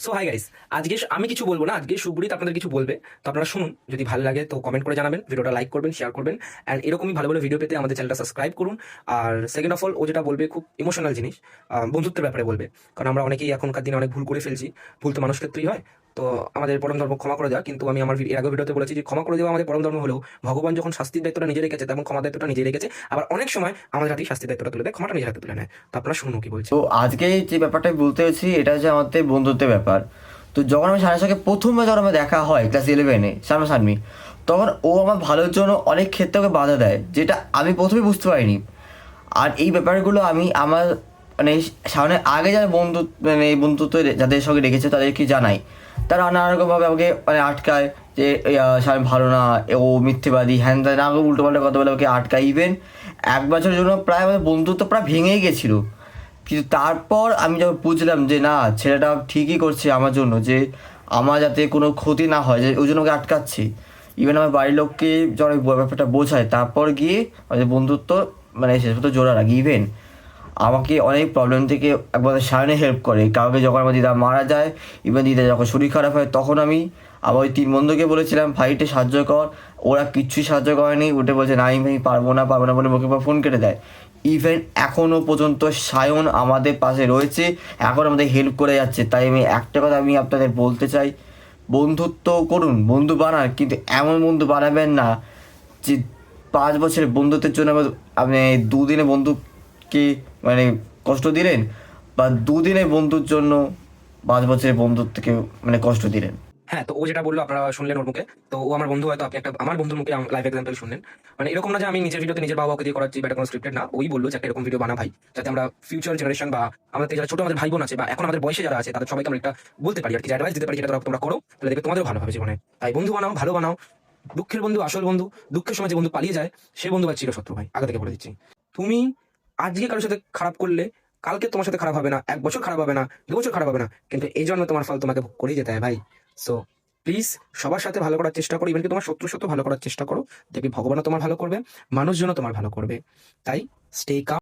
So hi guys, আজকে আমি কিছু বলবো না, আজকে সুব্রীত আপনাদের কিছু বলবে। তো আপনারা শুনুন, যদি ভালো লাগে তো কমেন্ট করে জানাবেন, ভিডিওটা লাইক করবেন, শেয়ার করবেন। অ্যান্ড এরকমই ভালো ভালো ভিডিও পেতে আমাদের চ্যানেলটা সাবস্ক্রাইব করুন। আর সেকেন্ড অফ অল, ও যেটা বলবে খুব ইমোশনাল জিনিস, বন্ধুত্বের ব্যাপারে বলবে। কারণ আমরা অনেকেই এখনকার দিনে অনেক ভুল করে ফেলছি, ভুল তো মানুষ ক্ষেত্রেই হয়। তো আমাদের পরম ধর্ম ক্ষমা করে দেওয়া, কিন্তু আমি আমার এর আগে ভিডিওতে বলেছি যে ক্ষমা করে দেওয়া আমাদের পরম ধর্ম হলেও ভগবান যখন শাস্তির দায়িত্বটা নিজে রেখেছে, তেমন ক্ষমা দায়িত্বটা নিজে রেখেছে। আবার অনেক সময় আমাদের হাতেই শাস্তির দায়িত্বটা তুলে দেয়, ক্ষমাটা নিজের হাতে তুলে নেয়। তো আপনারা শুনুন কি বলছে। তো আজকে যে ব্যাপারটা বলতে হচ্ছে এটা হচ্ছে আমাদের বন্ধুত্বের ব্যাপার। তো যখন আমি সারার সঙ্গে প্রথমবার যখন আমার দেখা হয় ক্লাস 11-এ সামনাসামনি, তখন ও আমার ভালোর জন্য অনেক ক্ষেত্রে ওকে বাধা দেয়, যেটা আমি প্রথমে বুঝতে পারিনি। আর এই ব্যাপারগুলো আমি আমার মানে সামনে আগে যারা বন্ধু মানে এই বন্ধুত্ব যাদের সঙ্গে রেখেছে তাদেরকে জানাই। তারা নানা রকমভাবে আমাকে মানে আটকায় যে সামনে ভালো না, ও মিথ্যেবাদী, হ্যান ত্যান, আমাকে উল্টোপাল্টা কথা বলে ওকে আটকায়। ইভেন 1 বছরের জন্য প্রায় আমাদের বন্ধুত্ব প্রায় ভেঙেই গেছিলো। কিন্তু তারপর আমি যখন বুঝলাম যে না, ছেলেটা ঠিকই করছে আমার জন্য, যে আমার যাতে কোনো ক্ষতি না হয়, যে ওই জন্য ওকে আটকাচ্ছি। ইভেন আমার বাড়ির লোককে যখন আমি ব্যাপারটা বোঝায়, তারপর গিয়ে আমাদের বন্ধুত্ব মানে শেষ পর্যন্ত জোড়া রাখি। ইভেন আমাকে অনেক প্রবলেম থেকে একবার সায়নে হেল্প করে, কাউকে যখন আমার দিদা মারা যায়, ইভেন দিদা যখন শরীর খারাপ হয়, তখন আমি আবার ওই 3 বন্ধুকে বলেছিলাম ফাইটে সাহায্য কর, ওরা কিচ্ছুই সাহায্য করেনি, উঠে বলছে না আমি পারবো না পারবো না বলে মুখে ফোন কেটে দেয়। ইভেন এখনও পর্যন্ত সায়ন আমাদের পাশে রয়েছে, এখন আমাদের হেল্প করে যাচ্ছে। তাই আমি একটা কথা আমি আপনাদের বলতে চাই, বন্ধুত্ব করুন, বন্ধু বানান, কিন্তু এমন বন্ধু বানাবেন না যে 5 বছরের বন্ধুত্বের জন্য আপনি দুদিনে বন্ধুকে মানে কষ্ট দিলেন, বা দুদিনের বন্ধুর জন্য 5 বছরের বন্ধুত্বকে মানে কষ্ট দিলেন। হ্যাঁ, তো ও যেটা বললো আপনারা শুনলেন ওর মুখে। তো ও আমার বন্ধু, হয়তো আপনি একটা আমার বন্ধুর মুখে লাইভ এক্সাম্পল শুনলেন। মানে এরকম না যে আমি নিজের ভিডিওতে নিজের বাবাকে দিয়ে করাচ্ছি বা এটা কোনো স্ক্রিপ্টেড না। ওই বললো যে একটা এরকম ভিডিও বানা ভাই, যাতে আমরা ফিউচার জেনারেশন বা আমাদের থেকে যারা ছোট আমাদের ভাই বোন আছে বা এখন আমাদের বয়সে যারা আছে তাদের সবাইকে আমরা একটা বলতে পারি আর কি, অ্যাডভাইস দিতে পারি, যেটা তোমরা করো তাহলে দেখবে তোমাদেরও ভালো হবে জীবনে। তাই বন্ধু বানাও, ভালো বানাও। দুঃখের বন্ধু আসল বন্ধু, দুঃখের সময় যে বন্ধু পালিয়ে যায় সে বন্ধু ভাই চিরশত্রু ভাই, আগে থেকে বলে দিচ্ছি। তুমি আজকে কারোর সাথে খারাপ করলে কালকে তোমার সাথে খারাপ হবে না, 1 বছর খারাপ হবে না, 2 বছর খারাপ হবে না, কিন্তু এই জন্য তোমার ফল তোমাকে ভোগ করেই যেতে হয় ভাই। সো প্লিজ সবার সাথে ভালো করার চেষ্টা করো, ইভেন কি তোমার শত্রুর সাথে ভালো করার চেষ্টা করো। দেখবি ভগবানও তোমার ভালো করবে, মানুষজনও তোমার ভালো করবে। তাই স্টে